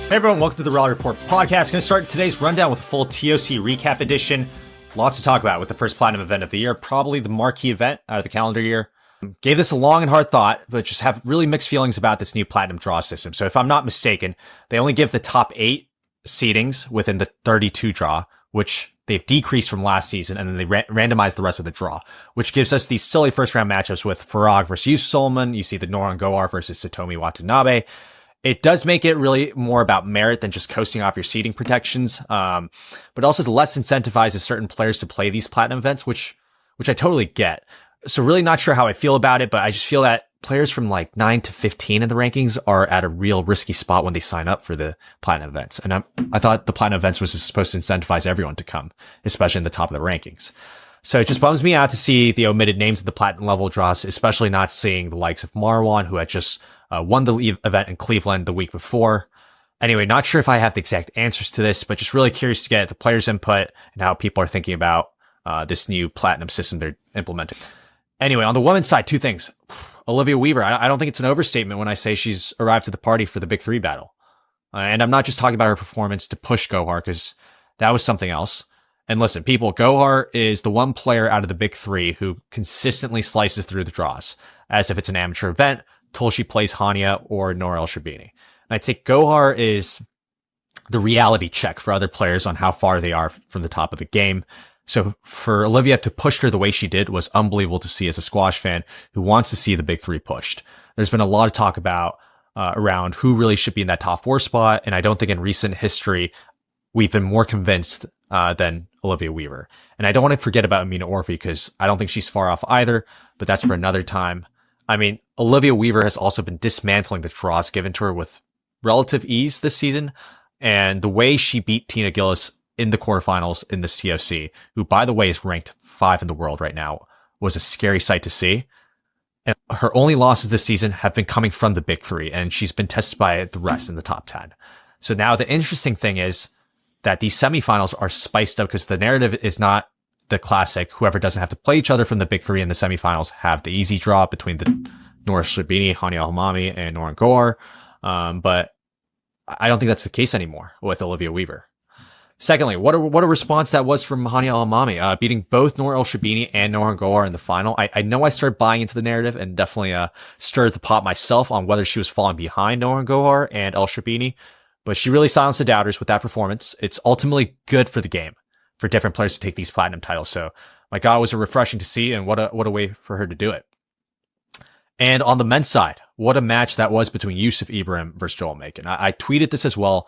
Hey everyone, welcome to the Raleigh Report podcast. Going to start today's rundown with a full TOC recap edition. Lots to talk about with the first Platinum event of the year, probably the marquee event out of the calendar year. Gave this a long and hard thought, but just have really mixed feelings about this new Platinum draw system. So if I'm not mistaken, they only give the top 8 seedings within the 32 draw, which they've decreased from last season, and then they randomized the rest of the draw, which gives us these silly first round matchups with Farag versus Yusuf Solomon. You see the Noran Gohar versus Satomi Watanabe. It does make it really more about merit than just coasting off your seeding protections, but also less incentivizes certain players to play these Platinum events, which I totally get. So really not sure how I feel about it, but I just feel that players from like 9 to 15 in the rankings are at a real risky spot when they sign up for the Platinum events. And I thought the Platinum events was supposed to incentivize everyone to come, especially in the top of the rankings. So it just bums me out to see the omitted names of the Platinum level draws, especially not seeing the likes of Marwan, who had just won the event in Cleveland the week before. Anyway, not sure if I have the exact answers to this, but just really curious to get the players' input and how people are thinking about this new Platinum system they're implementing. Anyway, on the women's side, 2 things. Olivia Weaver, I don't think it's an overstatement when I say she's arrived to the party for the Big 3 battle. And I'm not just talking about her performance to push Gohar, because that was something else. And listen, people, Gohar is the one player out of the Big 3 who consistently slices through the draws, as if it's an amateur event, till she plays Hania or Nour El Sherbini. And I'd say Gohar is the reality check for other players on how far they are from the top of the game. So for Olivia to push her the way she did was unbelievable to see as a squash fan who wants to see the Big 3 pushed. There's been a lot of talk about around who really should be in that top 4 spot, and I don't think in recent history we've been more convinced than Olivia Weaver. And I don't want to forget about Amina Orfi, because I don't think she's far off either, but that's for another time. I mean, Olivia Weaver has also been dismantling the draws given to her with relative ease this season, and the way she beat Tina Gillis in the quarterfinals in this TOC, who, by the way, is ranked 5 in the world right now, was a scary sight to see. And her only losses this season have been coming from the Big 3, and she's been tested by the rest in the top 10. So now the interesting thing is that these semifinals are spiced up because the narrative is not the classic, whoever doesn't have to play each other from the Big 3 in the semifinals have the easy draw between the Nour Sherbini, Hania Al-Hamami, and Noran Gohar. But I don't think that's the case anymore with Olivia Weaver. Secondly, what a response that was from Hania Al-Hamami, beating both Nour El Sherbini and Noran Gohar in the final. I know I started buying into the narrative and definitely stirred the pot myself on whether she was falling behind Noran Gohar and El Sherbini, but she really silenced the doubters with that performance. It's ultimately good for the game, for different players to take these Platinum titles. So my God, was it refreshing to see, and what a way for her to do it. And on the men's side, what a match that was between Yusuf Ibrahim versus Joel Macon. I tweeted this as well,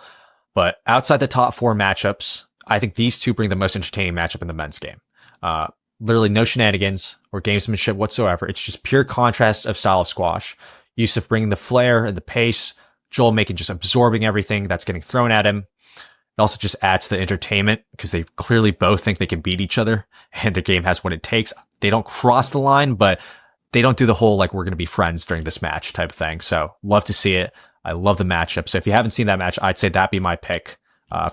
but outside the top 4 matchups, I think these two bring the most entertaining matchup in the men's game. Literally no shenanigans or gamesmanship whatsoever. It's just pure contrast of style of squash. Yusuf bringing the flair and the pace, Joel Macon just absorbing everything that's getting thrown at him. It also just adds to the entertainment because they clearly both think they can beat each other and their game has what it takes. They don't cross the line, but they don't do the whole, like, we're going to be friends during this match type of thing. So love to see it. I love the matchup. So if you haven't seen that match, I'd say that'd be my pick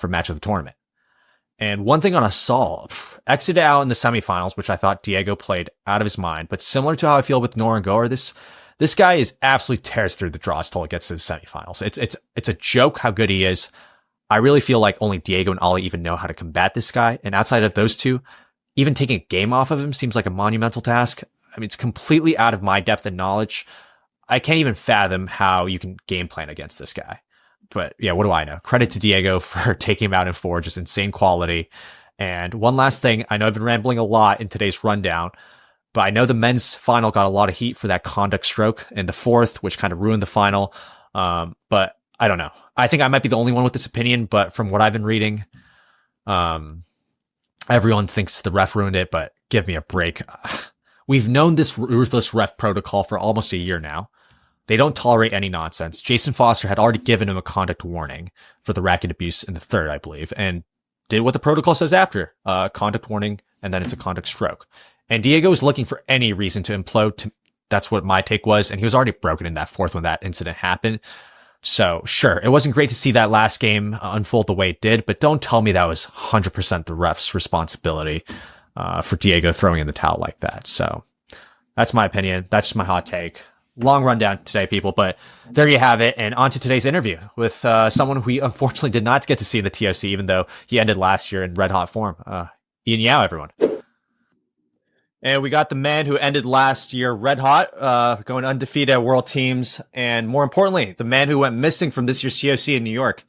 for match of the tournament. And one thing on Asal, exited out in the semifinals, which I thought Diego played out of his mind, but similar to how I feel with Noran Gohar, this guy is absolutely tears through the draws till it gets to the semifinals. It's a joke how good he is. I really feel like only Diego and Ali even know how to combat this guy. And outside of those two, even taking a game off of him seems like a monumental task. I mean, it's completely out of my depth and knowledge. I can't even fathom how you can game plan against this guy. But yeah, what do I know? Credit to Diego for taking him out in 4, just insane quality. And one last thing, I know I've been rambling a lot in today's rundown, but I know the men's final got a lot of heat for that conduct stroke in the 4th, which kind of ruined the final. But I don't know. I think I might be the only one with this opinion, but from what I've been reading, everyone thinks the ref ruined it, but give me a break. We've known this ruthless ref protocol for almost a year now. They don't tolerate any nonsense. Jason Foster had already given him a conduct warning for the racket abuse in the 3rd, I believe, and did what the protocol says after. Conduct warning, and then it's a conduct stroke. And Diego was looking for any reason to implode. That's what my take was, and he was already broken in that 4th when that incident happened. So sure, it wasn't great to see that last game unfold the way it did, but don't tell me that was 100% the ref's responsibility for Diego throwing in the towel like that. So that's my opinion. That's just my hot take. long rundown today, people, but there you have it. And on to today's interview with someone we unfortunately did not get to see in the TOC, even though he ended last year in red hot form. Eain Yow, everyone. And we got the man who ended last year red hot, going undefeated at World Teams, and more importantly, the man who went missing from this year's TOC in New York.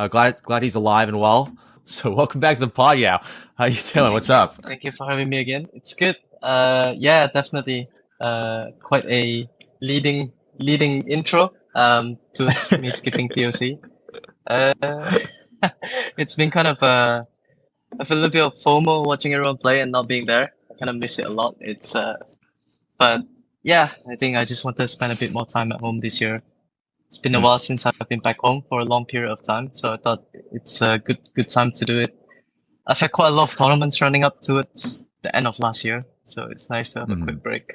Glad he's alive and well. So welcome back to the pod, Yow. How you doing? What's up? Thank you for having me again. It's good. Yeah, definitely. Quite a leading intro. To me skipping TOC. It's been kind of I feel a little bit of FOMO watching everyone play and not being there. I kind of miss it a lot. But yeah, I think I just want to spend a bit more time at home this year. It's been a while since I've been back home for a long period of time, so I thought it's a good time to do it. I've had quite a lot of tournaments running up to it the end of last year, so it's nice to have a quick break.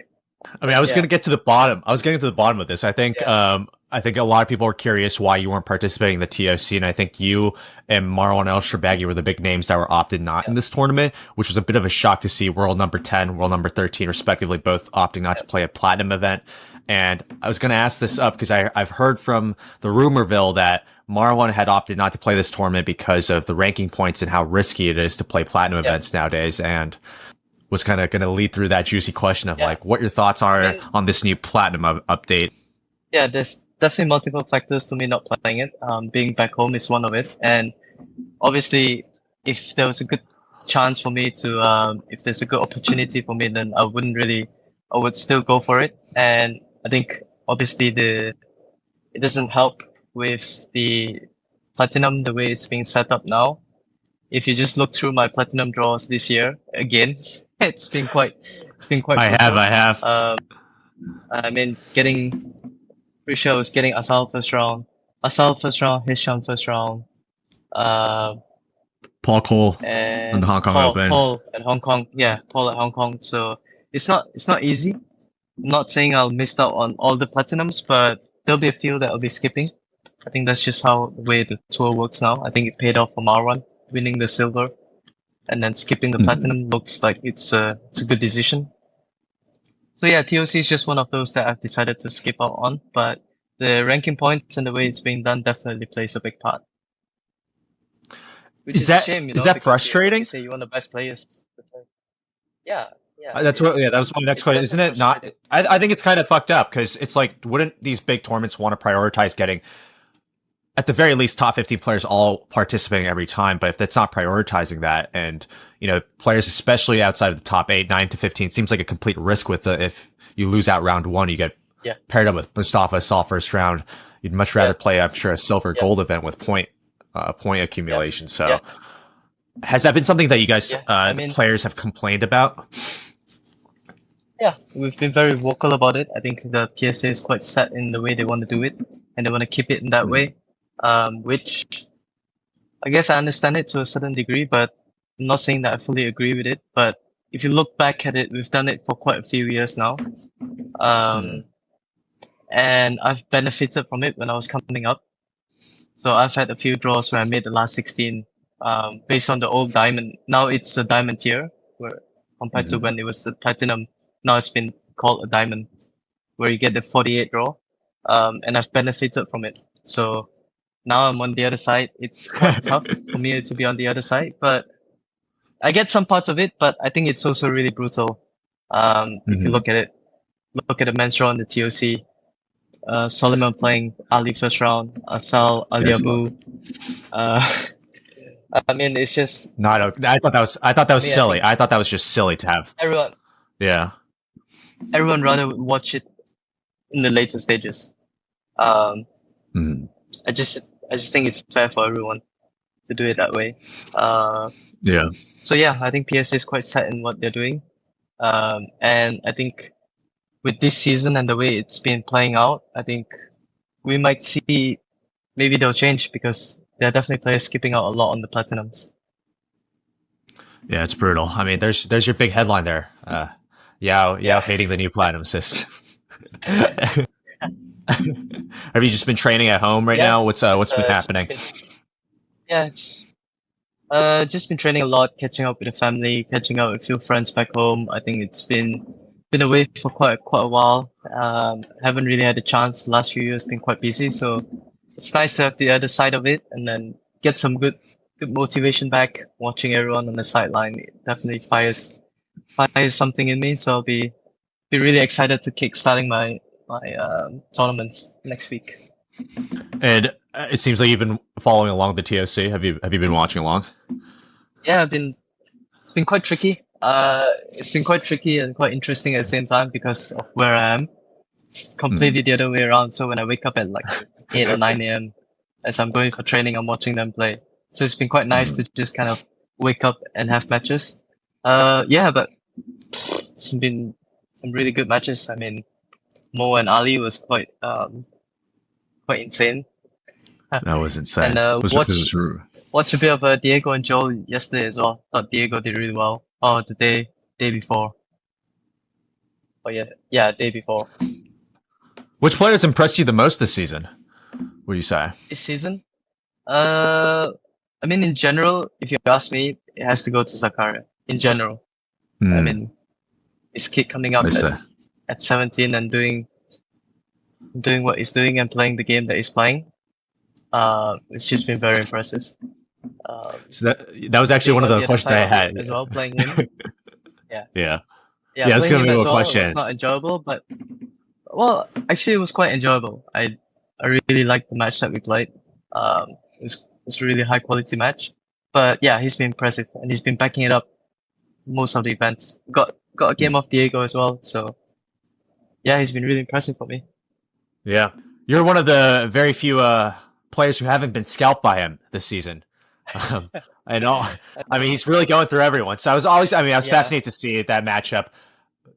I mean, I was going to get to the bottom. I was getting to the bottom of this. I think a lot of people are curious why you weren't participating in the TOC, and I think you and Marwan El Sharbagi were the big names that were opted not in this tournament, which was a bit of a shock to see world number 10, world number 13, respectively, both opting not to play a platinum event. And I was going to ask this up because I've heard from the rumorville that Marwan had opted not to play this tournament because of the ranking points and how risky it is to play platinum events nowadays, and was kind of going to lead through that juicy question of like what your thoughts are on this new platinum update. Yeah, there's definitely multiple factors to me not playing it. Being back home is one of it, and obviously if there was a good chance for me to if there's a good opportunity for me, then I would still go for it. And I think obviously it doesn't help with the platinum the way it's being set up now. If you just look through my platinum draws this year again, it's been quite brutal. I have. I mean, getting pre-shows, getting Asal first round, Hisham first round, Paul Cole and in the Hong Kong Open. Paul at Hong Kong. So it's not easy. I'm not saying I'll miss out on all the platinums, but there'll be a few that I'll be skipping. I think that's just how the way the tour works now. I think it paid off for Marwan winning the silver, and then skipping the platinum looks like it's a good decision. So yeah, TOC is just one of those that I've decided to skip out on, but the ranking points and the way it's being done definitely plays a big part. Which is a shame, is that frustrating? You say you're one of the best players. Yeah. That was my next question. Isn't it not? I think it's kind of fucked up because it's like, wouldn't these big tournaments want to prioritize getting, at the very least, top 15 players all participating every time? But if that's not prioritizing that, and players especially outside of the top 8, 9 to 15, seems like a complete risk with if you lose out round one, you get paired up with Mustafa Asal first round. You'd much rather play, I'm sure, a silver gold event with point accumulation. So has that been something that you guys players have complained about? Yeah, we've been very vocal about it. I think the PSA is quite set in the way they want to do it, and they want to keep it in that way. Which I guess I understand it to a certain degree, but I'm not saying that I fully agree with it. But if you look back at it, we've done it for quite a few years now. And I've benefited from it when I was coming up. So I've had a few draws where I made the last 16, based on the old diamond. Now it's a diamond tier, where compared to when it was the platinum. Now it's been called a diamond, where you get the 48 draw. And I've benefited from it. So now I'm on the other side. It's quite tough for me to be on the other side, but I get some parts of it, but I think it's also really brutal. If you look at the men's draw in the TOC, Solomon playing Ali first round, Asal, Ali Abu. I mean, it's just I thought that was silly. I thought that was just silly to have everyone. Yeah. Everyone rather watch it in the later stages. I just think it's fair for everyone to do it that way. So yeah, I think PSA is quite set in what they're doing. And I think with this season and the way it's been playing out, I think we might see maybe they'll change, because there are definitely players skipping out a lot on the platinums. Yeah, it's brutal. I mean, there's your big headline there. Yow hating the new platinum system. Have you just been training at home right now? What's been happening? It's just been training a lot, catching up with the family, catching up with a few friends back home. I think it's been been away for quite a while. Haven't really had a chance. The last few years been quite busy, so it's nice to have the other side of it and then get some good motivation back. Watching everyone on the sideline, it definitely fires something in me. So I'll be really excited to kick starting my tournaments next week. And it seems like you've been following along the TOC. Have you been watching along? Yeah, it's been quite tricky. It's been quite tricky and quite interesting at the same time because of where I am. It's completely the other way around. So when I wake up at like 8 or 9 a.m. as I'm going for training, I'm watching them play. So it's been quite nice to just kind of wake up and have matches. Yeah, but it's been some really good matches. I mean, Mo and Ali was quite insane. That was insane. And watch a bit of Diego and Joel yesterday as well. Thought Diego did really well. Oh, the day before. Oh yeah, day before. Which players impressed you the most this season? Would you say? This season? I mean, in general, if you ask me, it has to go to Zakaria. In general, I mean, his kid coming up at 17 and doing what he's doing and playing the game that he's playing. It's just been very impressive. So that was actually one of the questions I had as well. Playing him, yeah. That's gonna be a question. It's not enjoyable, but well, actually, it was quite enjoyable. I really liked the match that we played. It was a really high quality match. But yeah, he's been impressive and he's been backing it up most of the events. Got a game off Diego as well, so yeah, he's been really impressive for me. Yeah, you're one of the very few players who haven't been scalped by him this season. I mean, he's really going through everyone. So I was fascinated to see that matchup.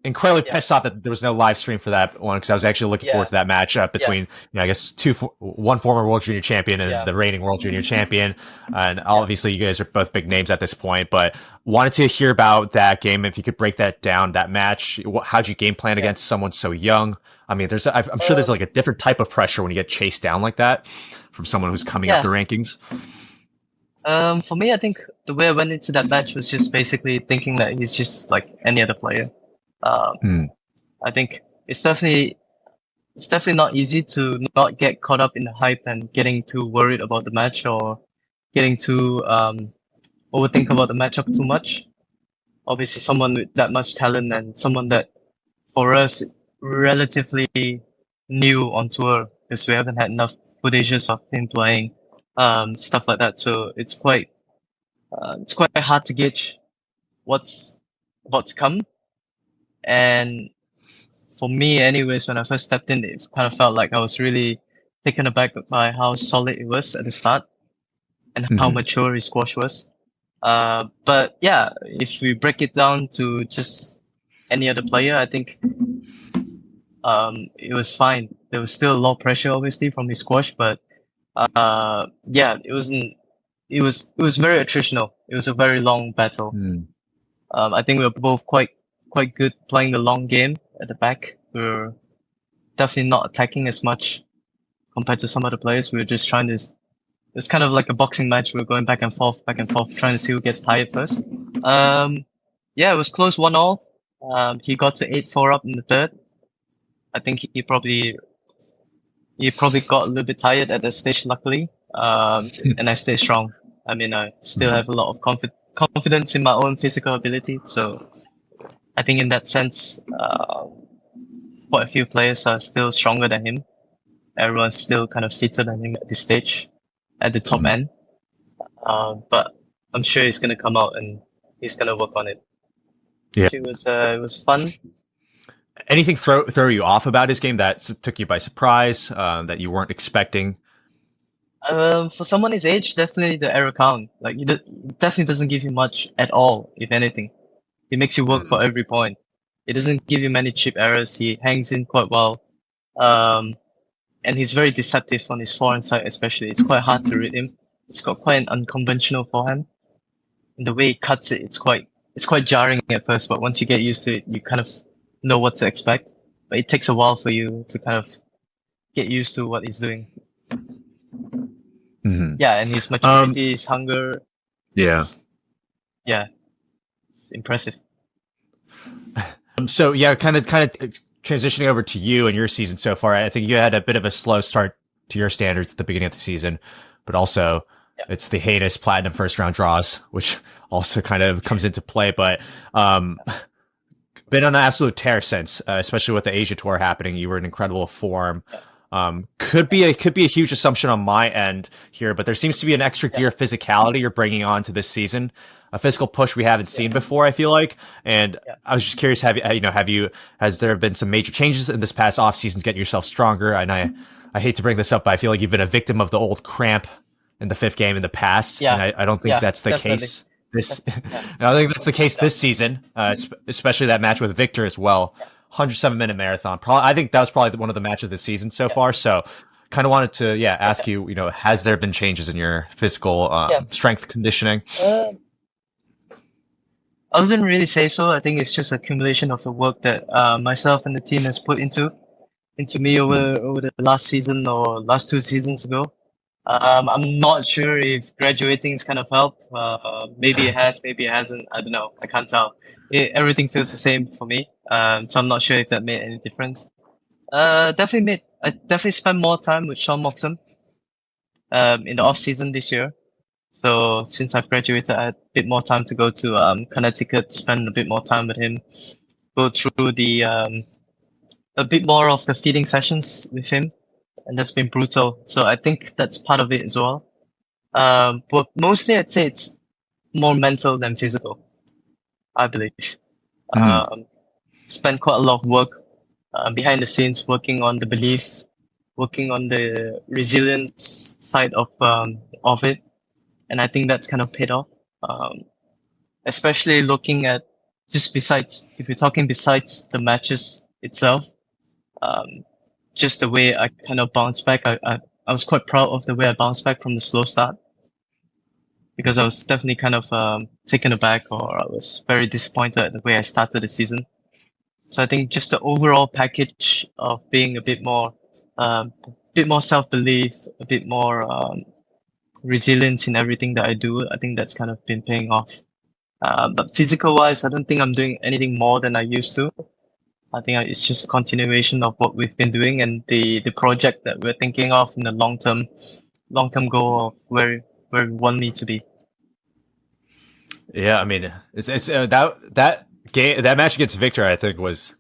Incredibly pissed off that there was no live stream for that one because I was actually looking forward to that matchup between, I guess, one former World Junior Champion and the reigning World Junior Champion. And obviously, you guys are both big names at this point. But wanted to hear about that game. If you could break that down, that match. How'd you game plan against someone so young? I mean, I'm sure there's like a different type of pressure when you get chased down like that from someone who's coming up the rankings. For me, I think the way I went into that match was just basically thinking that he's just like any other player. I think it's definitely not easy to not get caught up in the hype and getting too worried about the match or getting too overthink about the matchup too much. Obviously, someone with that much talent and someone that for us relatively new on tour because we haven't had enough footages of him playing stuff like that. So it's quite hard to gauge what's about to come. And for me, anyways, when I first stepped in, it kind of felt like I was really taken aback by how solid it was at the start and how mature his squash was. But yeah, if we break it down to just any other player, I think it was fine. There was still a lot of pressure, obviously, from his squash, but yeah, it wasn't. It was very attritional. It was a very long battle. I think we were both quite good playing the long game at the back. We were definitely not attacking as much compared to some other players. We were just trying to. It's kind of like a boxing match. We were going back and forth, trying to see who gets tired first. Yeah, it was close 1-1. He got to 8-4 up in the third. I think he probably got a little bit tired at that stage, luckily. And I stayed strong. I mean, I still have a lot of confidence in my own physical ability. So I think in that sense, quite a few players are still stronger than him. Everyone's still kind of fitter than him at this stage, at the top end. But I'm sure he's gonna come out and he's gonna work on it. Yeah, it was fun. Anything throw you off about his game that took you by surprise, that you weren't expecting? For someone his age, definitely the error count. Like, he definitely doesn't give you much at all, if anything. He makes you work for every point. He doesn't give you many chip errors. He hangs in quite well. And he's very deceptive on his forehand side, especially. It's quite hard to read him. He's got quite an unconventional forehand. And the way he cuts it, it's quite jarring at first, but once you get used to it, you kind of know what to expect. But it takes a while for you to kind of get used to what he's doing. Yeah, and his maturity, his hunger. Yeah. Yeah. Impressive. So yeah, kind of transitioning over to you and your season so far. I think you had a bit of a slow start to your standards at the beginning of the season, but also Yeah. it's the heinous platinum first round draws, which also kind of comes into play. But been on an absolute tear since, especially with the Asia tour happening. You were in incredible form. Yeah. Could be a huge assumption on my end here, but there seems to be an extra Yeah. gear of physicality you're bringing on to this season, a physical push we haven't seen before. I feel like, and Yeah. I was just curious, has there been some major changes in this past off season, getting yourself stronger? And I hate to bring this up, but I feel like you've been a victim of the old cramp in the fifth game in the past, Yeah. and I don't think Yeah, that's the definitely. case. This, Yeah. I don't think that's the case this season, especially that match with Victor as well. 107-minute marathon. Probably, I think that was probably one of the matches of the season so far. So, kind of wanted to, ask you, has there been changes in your physical strength conditioning? I wouldn't really say so. I think it's just accumulation of the work that myself and the team has put into me over the last season or last 2 seasons ago. I'm not sure if graduating has kind of helped. Maybe it has, maybe it hasn't. I don't know. I can't tell. Everything feels the same for me. So I'm not sure if that made any difference. I definitely spent more time with Shaun Moxham in the off season this year. So since I've graduated, I had a bit more time to go to Connecticut, spend a bit more time with him, go through the a bit more of the feeding sessions with him, and that's been brutal. So I think that's part of it as well. But mostly I'd say it's more mental than physical, I believe. Spent quite a lot of work behind the scenes, working on the belief, working on the resilience side of it, and I think that's kind of paid off. Especially looking at if you're talking besides the matches itself, just the way I kind of bounced back. I was quite proud of the way I bounced back from the slow start, because I was definitely kind of taken aback, or I was very disappointed at the way I started the season. So I think just the overall package of being a bit more self-belief, a bit more resilience in everything that I do, I think that's kind of been paying off. But physical wise, I don't think I'm doing anything more than I used to. I think it's just a continuation of what we've been doing, and the project that we're thinking of in the long term goal of where we want me to be. Yeah, I mean, it's that game, that match against Victor, I think was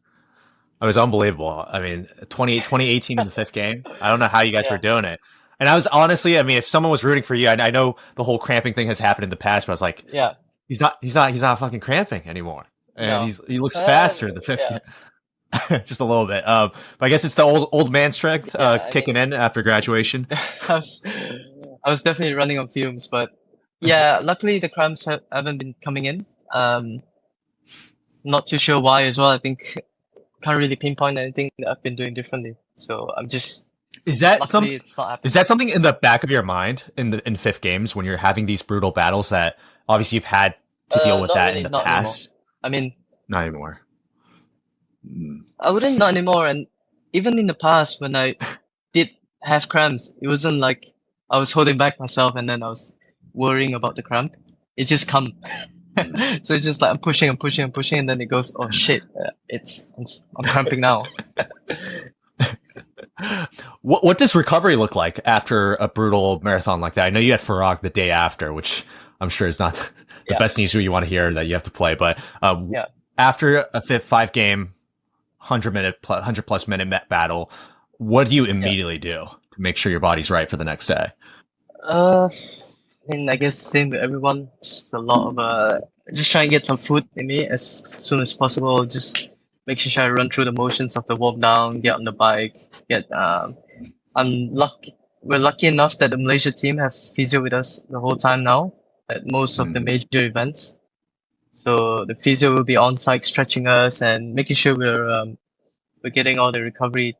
unbelievable. I mean, 2018 in the fifth game. I don't know how you guys were doing it. And I was honestly, I mean, if someone was rooting for you, I know the whole cramping thing has happened in the past, but I was like, he's not fucking cramping anymore, and he looks faster in the fifth game. Just a little bit. But I guess it's the old man strength kicking in after graduation. I was definitely running on fumes, but yeah, luckily the cramps haven't been coming in. Not too sure why as well. I think can't really pinpoint anything that I've been doing differently. So I'm just Is that luckily it's not happening. Is that something in the back of your mind in fifth games when you're having these brutal battles that obviously you've had to deal with that in the past? Anymore. I mean, not anymore. I wouldn't not anymore. And even in the past, when I did have cramps, it wasn't like I was holding back myself and then I was worrying about the cramp. It just come. So it's just like I'm pushing, and then it goes, oh shit, I'm cramping now. What does recovery look like after a brutal marathon like that? I know you had Farag the day after, which I'm sure is not the best news you want to hear that you have to play, but after a 5-game 100+ minute battle, what do you immediately do to make sure your body's right for the next day? I mean, I guess same with everyone. Just a lot of just try and get some food in me as soon as possible. Just making sure I run through the motions of the walk down, get on the bike. We're lucky enough that the Malaysia team have physio with us the whole time now at most of the major events. So the physio will be on site stretching us and making sure we're getting all the recovery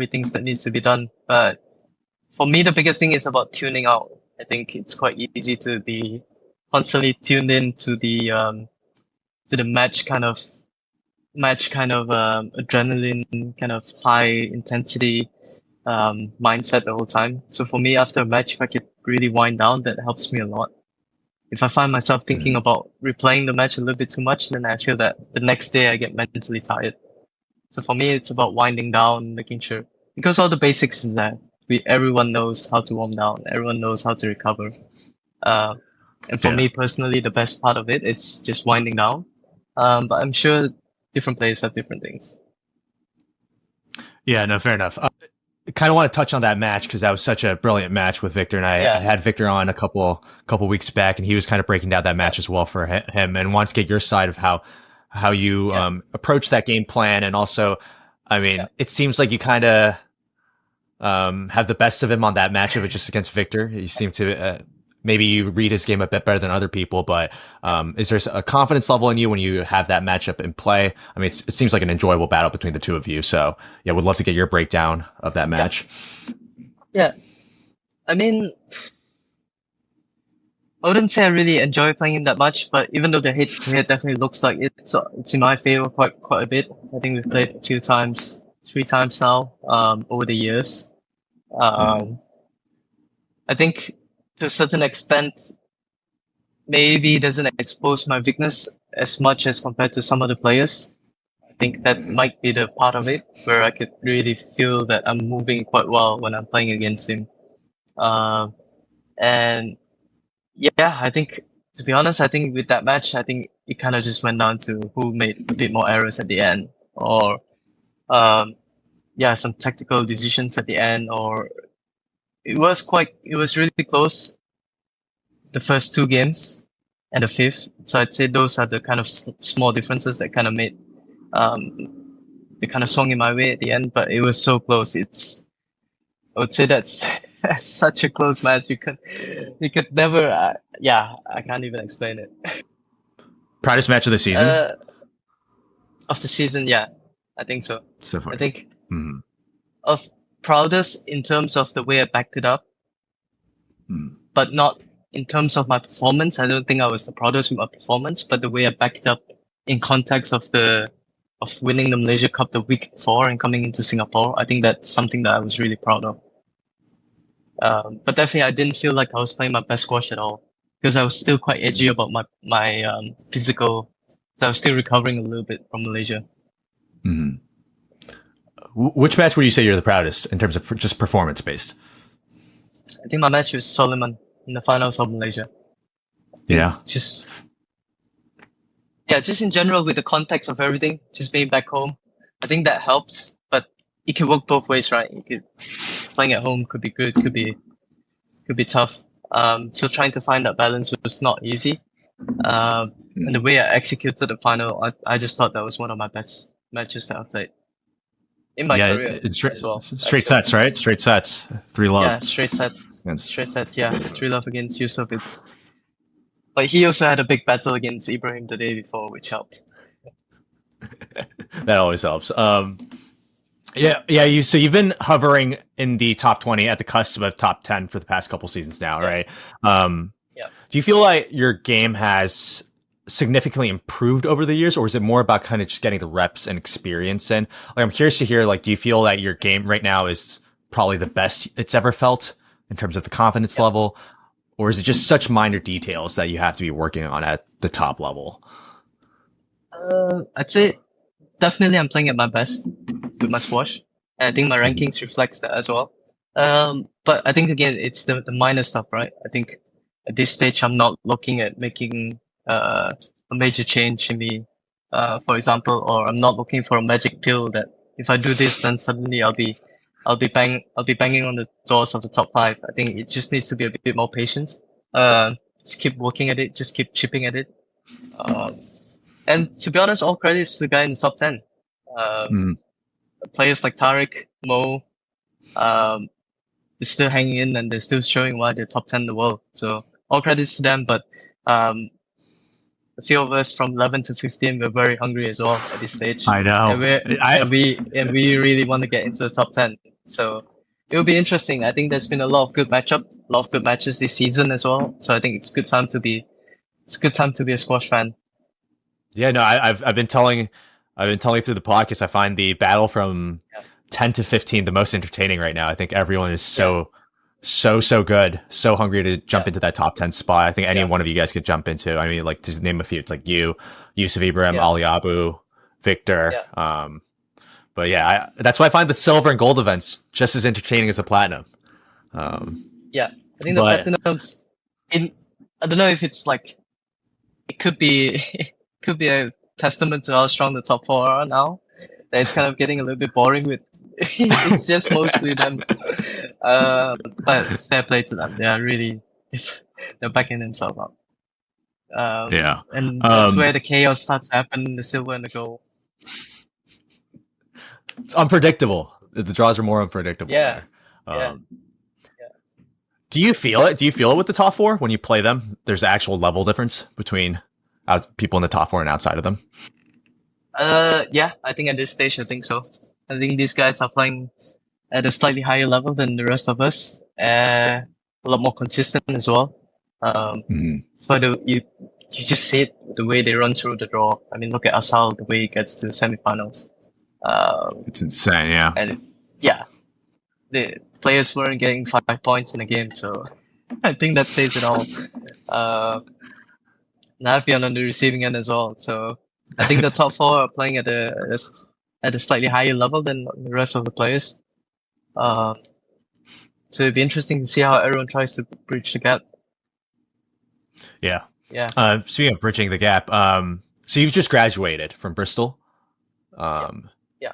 things that needs to be done. But for me, the biggest thing is about tuning out. I think it's quite easy to be constantly tuned in to the match kind of adrenaline kind of high intensity mindset the whole time. So for me, after a match, if I could really wind down, that helps me a lot. if I find myself thinking about replaying the match a little bit too much, then I feel that the next day I get mentally tired. So for me, it's about winding down, making sure, because all the basics is there. Everyone knows how to warm down. Everyone knows how to recover. And for me personally, the best part of it is just winding down. But I'm sure different players have different things. Yeah, no, fair enough. I kind of want to touch on that match because that was such a brilliant match with Victor, and I had Victor on a couple weeks back, and he was kind of breaking down that match as well for him, and wants to get your side of how you approach that game plan, and also, I mean, it seems like you kind of have the best of him on that matchup, but just against Victor. You seem to maybe you read his game a bit better than other people, but is there a confidence level in you when you have that matchup in play? I mean, it seems like an enjoyable battle between the two of you. So yeah, would love to get your breakdown of that match. Yeah. I mean, I wouldn't say I really enjoy playing him that much, but even though the hit-to-hit definitely looks like it's in my favor quite a bit. I think we've played a few times, 3 times now, over the years. I think to a certain extent, maybe it doesn't expose my weakness as much as compared to some other players. I think that might be the part of it where I could really feel that I'm moving quite well when I'm playing against him. And yeah, I think, to be honest, I think with that match, I think it kind of just went down to who made a bit more errors at the end, or some tactical decisions at the end, or it was really close, the first 2 games and the 5th. So I'd say those are the kind of small differences that kind of made, they kind of swung in my way at the end, but it was so close. I would say that's such a close match. You could never, I can't even explain it. Proudest match of the season? Of the season, yeah, I think so. So far. I think of proudest in terms of the way I backed it up, but not in terms of my performance. I don't think I was the proudest with my performance, but the way I backed it up in context of winning the Malaysia Cup the week before and coming into Singapore. I think that's something that I was really proud of. But definitely I didn't feel like I was playing my best squash at all because I was still quite edgy about my physical. So I was still recovering a little bit from Malaysia. Mm-hmm. Which match would you say you're the proudest in terms of just performance based? I think my match with Solomon in the finals of Malaysia. Yeah. Just in general with the context of everything, just being back home, I think that helps. But it can work both ways, right? Playing at home could be good, could be tough. So trying to find that balance was not easy. And the way I executed the final, I just thought that was one of my best matches that I've played in my career as well. Straight sets, right? Straight sets. 3-love. Yeah, straight sets. Straight sets, yeah. 3-love against Yusuf. But he also had a big battle against Ibrahim the day before, which helped. That always helps. So you've been hovering in the top 20 at the cusp of top 10 for the past couple seasons now, right? Do you feel like your game has significantly improved over the years, or is it more about kind of just getting the reps and experience in? Like, I'm curious to hear, like, do you feel that your game right now is probably the best it's ever felt in terms of the confidence level, or is it just such minor details that you have to be working on at the top level? I'd say definitely I'm playing at my best with my squash, and I think my rankings reflects that as well. But I think again, it's the minor stuff, right? I think at this stage, I'm not looking at making a major change in me, for example, or I'm not looking for a magic pill that if I do this, then suddenly I'll be banging on the doors of the top 5. I think it just needs to be a bit more patient. Just keep working at it, just keep chipping at it. And to be honest, all credits to the guy in the top 10. Players like Tariq, Mo, they're still hanging in and they're still showing why they're top 10 in the world. So all credits to them, but a few of us from 11 to 15 we're very hungry as well at this stage. I know. And we really want to get into the top 10. So it will be interesting. I think there's been a lot of good matches this season as well. So I think it's a good time to be a squash fan. Yeah, no, I've been telling through the podcast, I find the battle from 10 to 15 the most entertaining right now. I think everyone is so so good, so hungry to jump Yeah, into that top 10 spot. I think any yeah, one of you guys could jump into. I mean, like to name a few, it's like you, Yusuf Ibrahim, yeah, Ali Abu, Victor. yeah, But yeah, that's why I find the silver and gold events just as entertaining as the platinum. Um, yeah. I think the but platinums in I don't know if it's like it could be could be a testament to how strong the top four are now. That it's kind of getting a little bit boring with it's just mostly them. But fair play to them. They are really they're backing themselves up. yeah, And that's um, where the chaos starts happening, the silver and the gold. it's unpredictable. The draws are more unpredictable Yeah, there. yeah, Um, do you feel it? Do you feel it with the top four when you play them? There's actual level difference between people in the top four and outside of them. yeah. I think at this stage, I think so. I think these guys are playing at a slightly higher level than the rest of us. A lot more consistent as well. Mhm. So you just see it the way they run through the draw. I mean, look at Asal, the way he gets to the semifinals. It's insane. Yeah. And yeah, the players weren't getting 5 points in a game, so I think that says it all. And I've been on the receiving end as well, so I think the top four are playing at a slightly higher level than the rest of the players. Uh, so it'd be interesting to see how everyone tries to bridge the gap. Yeah. Yeah, Speaking of bridging the gap, so you've just graduated from Bristol. yeah, Um, yeah.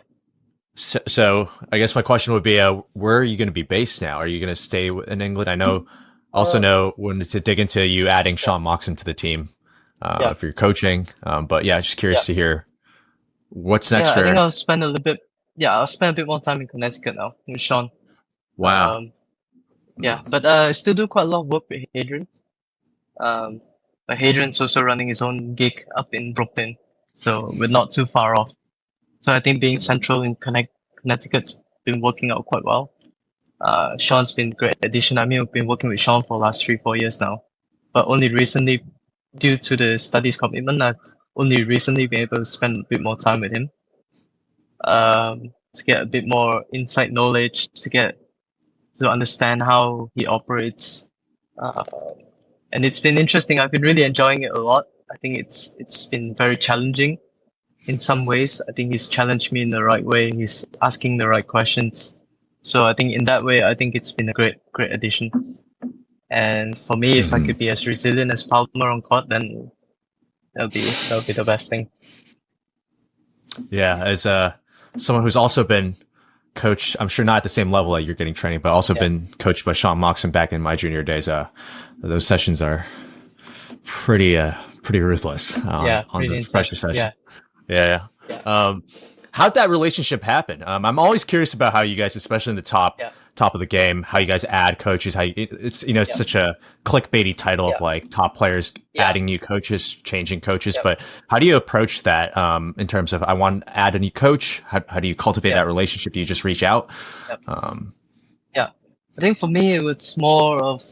so I guess my question would be, where are you going to be based now? Are you going to stay in England? I know, also Uh, know when to dig into you adding yeah, Shaun Moxham to the team yeah, for your coaching. But yeah, just yeah. curious to hear what's next Yeah, I think for. I'll spend a little bit. Yeah, I'll spend a bit more time in Connecticut now with Sean. Wow. Um, yeah, but I still do quite a lot of work with Hadrian. Um, but Hadrian's also running his own gig up in Brooklyn, so we're not too far off. So I think being central in Connecticut's been working out quite well. Sean's been a great addition. I mean, we've been working with Sean for the last 3, 4 years now, but only recently, due to the studies commitment, I've only recently been able to spend a bit more time with him. To get a bit more inside knowledge, to understand how he operates. Uh, and it's been interesting. I've been really enjoying it a lot. I think it's been very challenging in some ways. I think he's challenged me in the right way. He's asking the right questions. So I think in that way, I think it's been a great addition. And for me, if I Mhm. could be as resilient as Palmer on court, then that'll be the best thing. Yeah, as someone who's also been coached, I'm sure not at the same level that you're getting training, but also Yeah, been coached by Shaun Moxham back in my junior days. Those sessions are pretty ruthless yeah, on pretty the pressure intense. session. Yeah, Yeah. yeah, How'd that relationship happen? I'm always curious about how you guys, especially in the yeah, top of the game, how you guys add coaches. It's it's yeah, such a clickbaity title of yeah, like top players yeah, adding new coaches, changing coaches. yeah, But how do you approach that in terms of I want to add a new coach? How do you cultivate yeah, that relationship? Do you just reach out? yeah. Um, Yeah. I think for me, it was more of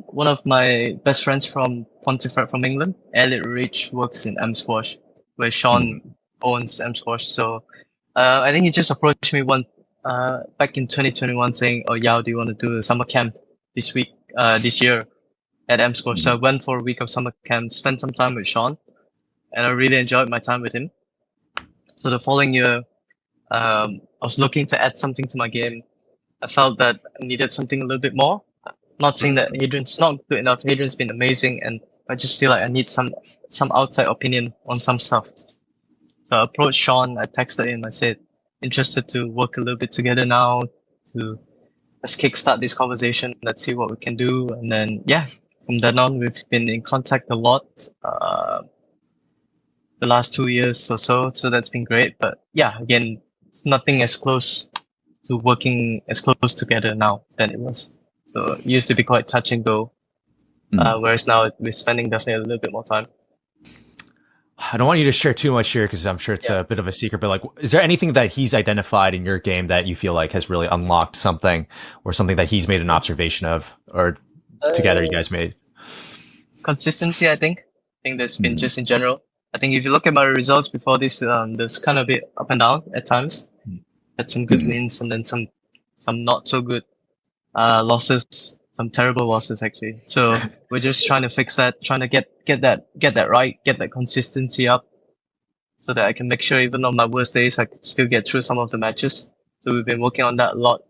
one of my best friends from Pontefract from England, Elliot Rich, works in M Squash, where mhm, Sean owns M Squash. So I think he just approached me back in 2021 saying, "Oh, Yao, do you want to do a summer camp this year at M Squash?" So I mhm, went for a week of summer camp, spent some time with Sean, and I really enjoyed my time with him. So the following year, I was looking to add something to my game. I felt that I needed something a little bit more. Not saying that Hadrian's not good enough. Hadrian's been amazing, and I just feel like I need some outside opinion on some stuff. So I approached Sean. I texted him. I said, interested to work a little bit together now to let's kickstart this conversation. Let's see what we can do. And then yeah, from then on, we've been in contact a lot. The last 2 years or so. So that's been great. But yeah, again, nothing as close to working as close together now than it was. So it used to be quite touch and go, mhm. whereas now we're spending definitely a little bit more time. I don't want you to share too much here because I'm sure it's Yeah. a bit of a secret, but like, is there anything that he's identified in your game that you feel like has really unlocked something or something that he's made an observation of or together you Uh, guys made? consistency, I think. I think that's been Mhm. just in general. I think if you look at my results before this, there's kind of a bit up and down at times. Had some good Mhm. wins and then some not so good. losses, some terrible losses actually. So we're just trying to fix that, trying to get that right, get that consistency up, so that I can make sure even on my worst days I could still get through some of the matches. So we've been working on that a lot.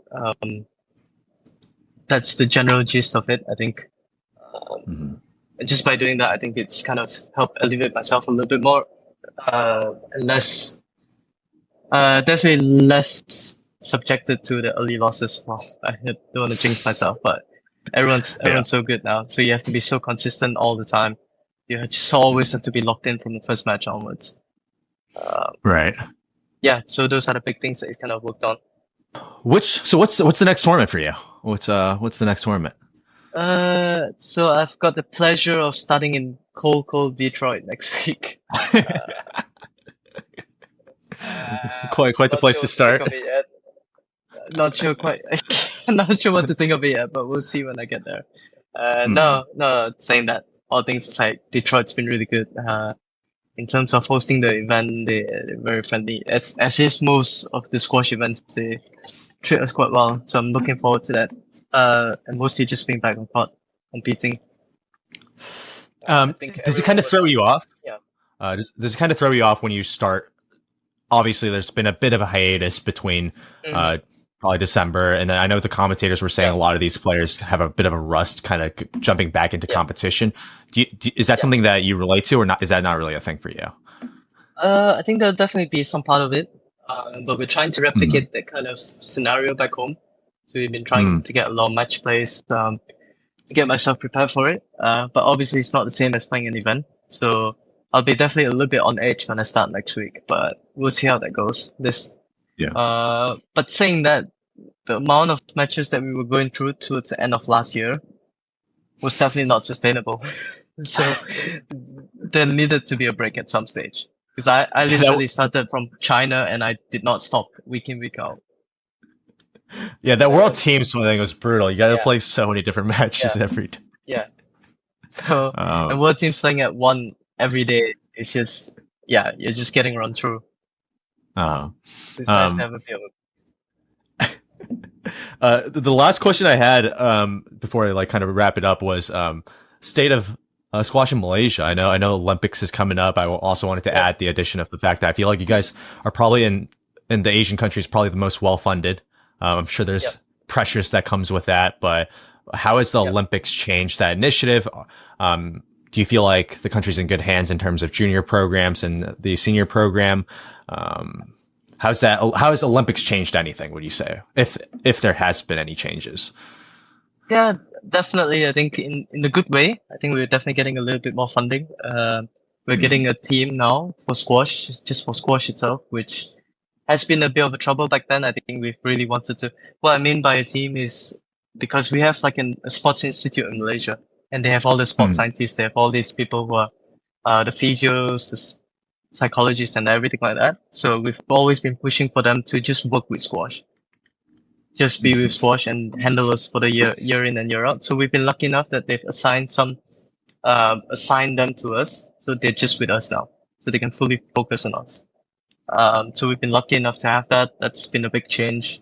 That's the general gist of it, I think. And just by doing that, I think it's kind of helped elevate myself a little bit more, and less, definitely less subjected to the early losses. Well, I don't want to jinx myself, but everyone's so good now. So you have to be so consistent all the time. You just always have to be locked in from the first match onwards. Right. Yeah. So those are the big things that he's kind of worked on. What's the next tournament for you? What's the next tournament? So I've got the pleasure of starting in cold Detroit next week. Quite the place to start. Not sure quite. Not sure what to think of it yet, but we'll see when I get there. No, saying that, all things aside, Detroit's been really good. In terms of hosting the event, they're very friendly. As is most of the squash events, they treat us quite well. So I'm looking forward to that. And mostly just being back on court, competing. Does it kind of throw you off? Yeah. Does it kind of throw you off when you start? Obviously, there's been a bit of a hiatus between probably December, and then I know the commentators were saying a lot of these players have a bit of a rust, kind of jumping back into competition. Is that something that you relate to, or not? Is that not really a thing for you? I think there'll definitely be some part of it, but we're trying to replicate that kind of scenario back home. So we've been trying to get a lot of match plays, to get myself prepared for it. But obviously it's not the same as playing an event. So I'll be definitely a little bit on edge when I start next week, but we'll see how that goes. But saying that, the amount of matches that we were going through towards the end of last year was definitely not sustainable. So there needed to be a break at some stage. Because I literally started from China and I did not stop week in, week out. Yeah, that World Teams thing was brutal. You got to play so many different matches every day. Yeah. So, and World Teams playing at 1 every day, it's just, you're just getting run through. It's nice to have a bit of the last question I had before I kind of wrap it up was state of squash in Malaysia. I know Olympics is coming up. I also wanted to add the addition of the fact that I feel like you guys are probably in the Asian countries probably the most well funded. I'm sure there's pressures that comes with that, but how has the Olympics changed that initiative? Do you feel like the country's in good hands in terms of junior programs and the senior program? How has Olympics changed anything, would you say, if there has been any changes? Yeah, definitely. I think in a good way. I think we're definitely getting a little bit more funding. We're getting a team now for squash, just for squash itself, which has been a bit of a trouble back then. I think we've really wanted to. What I mean by a team is because we have like a sports institute in Malaysia, and they have all the sports scientists. They have all these people who are the physios, the psychologists, and everything like that. So we've always been pushing for them to just work with squash, just be with squash and handle us for the year in and year out. So we've been lucky enough that they've assigned them to us. So they're just with us now, so they can fully focus on us. So we've been lucky enough to have that. That's been a big change.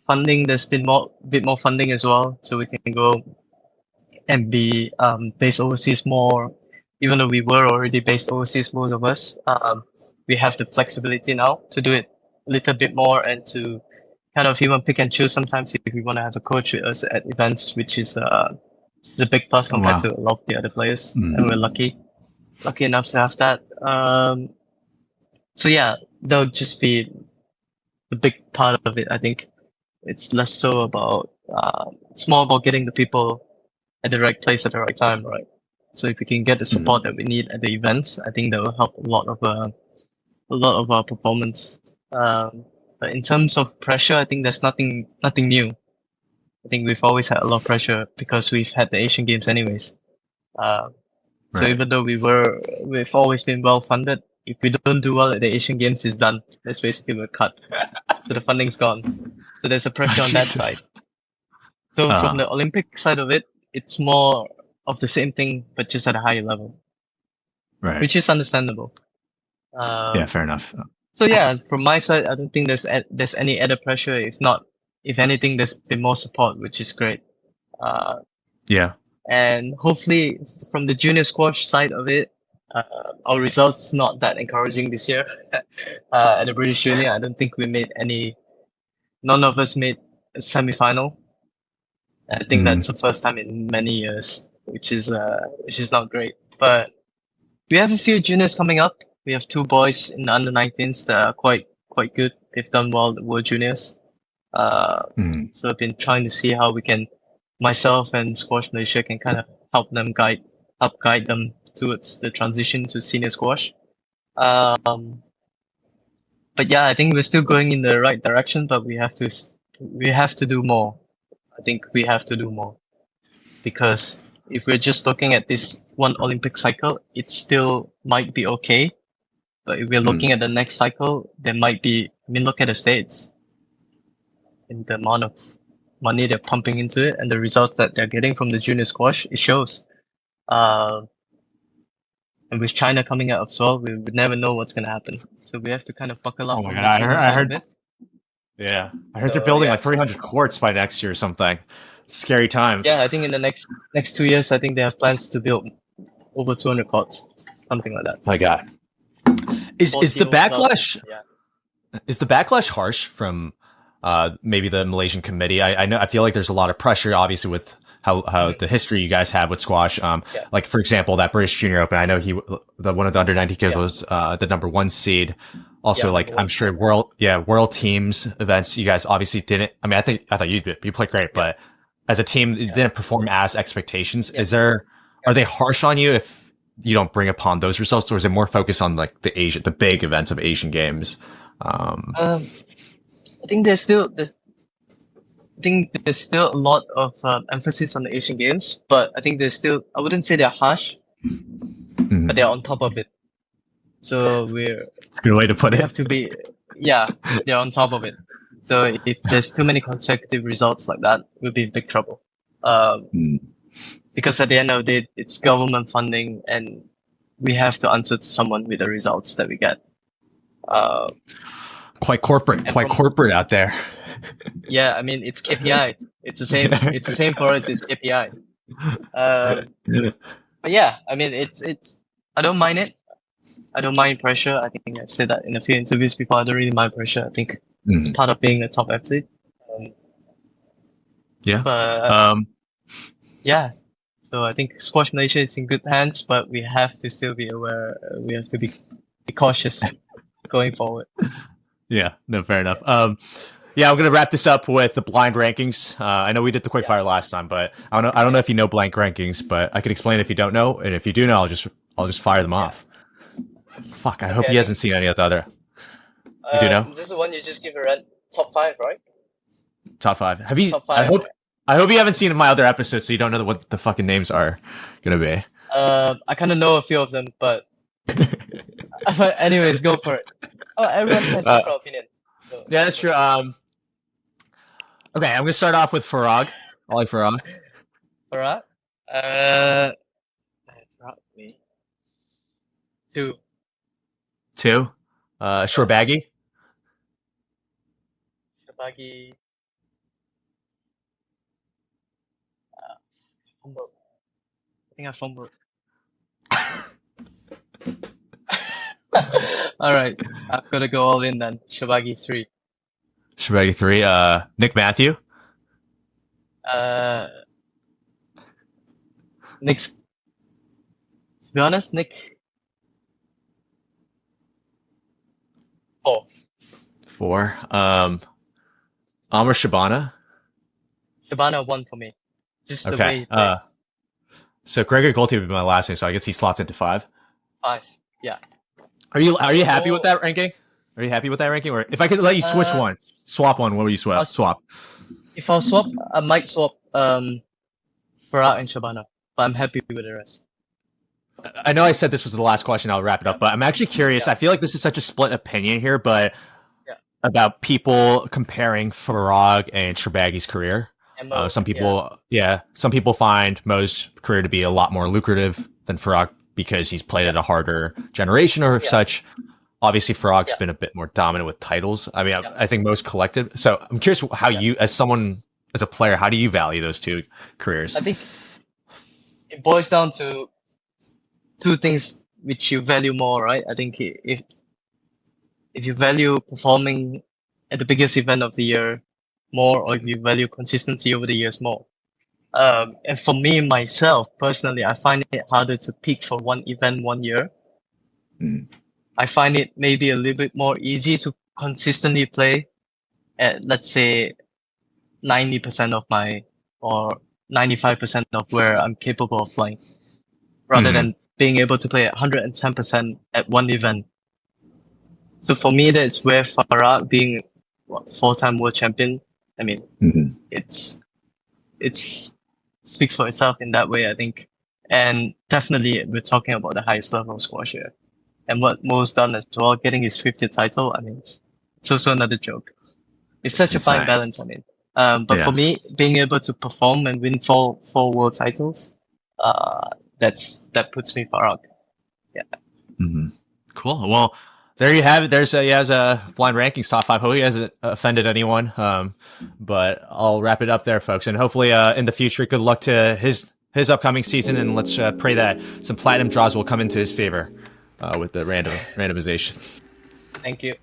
Funding, there's been a bit more funding as well. So we can go and be, based overseas more, even though we were already based overseas, most of us, we have the flexibility now to do it a little bit more and to kind of even pick and choose sometimes if we want to have a coach with us at events, which is a big plus compared to a lot of the other players. And we're lucky enough to have that. So yeah, that'll just be the big part of it. I think it's less so about, it's more about getting the people at the right place at the right time, right? So if we can get the support that we need at the events, I think that will help a lot of our performance. But in terms of pressure, I think there's nothing new. I think we've always had a lot of pressure because we've had the Asian Games anyways. So even though we've always been well funded, if we don't do well at the Asian Games, it's done. That's basically we're cut. So the funding's gone. So there's a pressure on that side. So from the Olympic side of it, it's more of the same thing, but just at a higher level. Right. Which is understandable. Yeah, fair enough. So yeah, from my side, I don't think there's any added pressure. If not, if anything, there's been more support, which is great. Uh, Yeah. and hopefully from the junior squash side of it, our results not that encouraging this year. At the British Junior, I don't think we made none of us made a semi-final. I think that's the first time in many years, which is not great. But we have a few juniors coming up. We have two boys in the under-19s that are quite good. They've done well at the World Juniors. So I've been trying to see how we can, myself and Squash Malaysia can kind of help guide them towards the transition to senior squash. But yeah, I think we're still going in the right direction, but we have to do more. I think we have to do more, because if we're just looking at this one Olympic cycle, it still might be okay. But if we're looking at the next cycle, there might be, I mean, look at the States and the amount of money they're pumping into it and the results that they're getting from the junior squash, it shows. And with China coming out as well, we would never know what's going to happen. So we have to kind of buckle up. Oh my God, I heard. Yeah, I heard they're building like 300 courts by next year or something. Scary time. Yeah, I think in the next 2 years, I think they have plans to build over 200 courts, something like that. My God, is the backlash? Is the backlash harsh from maybe the Malaysian committee? I feel like there's a lot of pressure, obviously, with how the history you guys have with squash. Like for example, that British Junior Open. I know one of the under-19 kids was the number 1 seed. Also, like I'm sure world teams events, you guys obviously didn't. I mean, I thought you played great, but as a team, it didn't perform as expectations. Are they harsh on you if you don't bring upon those results, or is it more focused on like the big events of Asian Games? I think there's still a lot of emphasis on the Asian Games, but I think I wouldn't say they're harsh, but they're on top of it. So it's a good way to put it. We have to be, they're on top of it. So if there's too many consecutive results like that, we'll be in big trouble. Because at the end of the day, it's government funding, and we have to answer to someone with the results that we get. Quite corporate out there. Yeah, I mean, it's KPI. It's the same. It's the same for us. It's KPI. But yeah, I mean, it's. I don't mind it. I don't mind pressure. I think I've said that in a few interviews before. I don't really mind pressure. I think it's part of being a top athlete. Yeah. So I think Squash Malaysia is in good hands, but we have to still be aware. We have to be cautious going forward. Yeah. No, fair enough. Yeah, I'm gonna wrap this up with the blind rankings. I know we did the quickfire last time, but I don't know if you know blank rankings, but I could explain if you don't know, and if you do know, I'll just fire them off. Fuck, I hope he hasn't seen any of the other. You do know? This is the one you just give a top 5, right? Top 5. Have you? Top 5. I hope you haven't seen my other episodes, so you don't know what the fucking names are gonna be. I kind of know a few of them, but anyways, go for it. Oh, everyone has different opinions. So. Yeah, that's true. Okay, I'm gonna start off with Farag. I like Farag. Farag? Me. 2. Shorbaggy. Fumbled. I think I fumbled. All right, I've got to go all in then. Shorbaggy 3. Shorbaggy 3. Nick Matthew. Nick's. To be honest, Nick. 4. 4. Amr Shabana. Shabana 1 for me. Just the okay. way he plays. So Gregor Golti would be my last name, so I guess he slots into 5. 5, yeah. Are you happy with that ranking? Are you happy with that ranking? Or if I could let you swap one, what would you swap? If I'll swap, I might swap Farah and Shabana, but I'm happy with the rest. I know I said this was the last question. I'll wrap it up, but I'm actually curious. I feel like this is such a split opinion here, but about people comparing Farag and Shorbaggy's career. Some people find Mo's career to be a lot more lucrative than Farag because he's played at a harder generation or such. Obviously, Farag's Yeah. been a bit more dominant with titles. I mean, Yeah. I think most collective. So I'm curious how Yeah. you, as a player, how do you value those two careers? I think it boils down to two things which you value more, right? I think if you value performing at the biggest event of the year more, or if you value consistency over the years more. And for me, myself, personally, I find it harder to peak for one event one year. Mm. I find it maybe a little bit more easy to consistently play at, let's say, 90% of or 95% of where I'm capable of playing, rather Mhm. than being able to play at 110% at one event. So for me, that's where Farah being four-time world champion, I mean, Mhm. it's speaks for itself in that way, I think. And definitely we're talking about the highest level of squash here. And what Mo's done as well, getting his 50th title, I mean, it's also another joke. It's such a fine insane. balance, I mean. But Yeah. for me, being able to perform and win four world titles, that puts me far out. Yeah. Mhm. Cool. Well, there you have it. He has a blind rankings top five. Hope he hasn't offended anyone. But I'll wrap it up there, folks. And hopefully, in the future, good luck to his upcoming season. And let's pray that some platinum draws will come into his favor with the randomization. Thank you.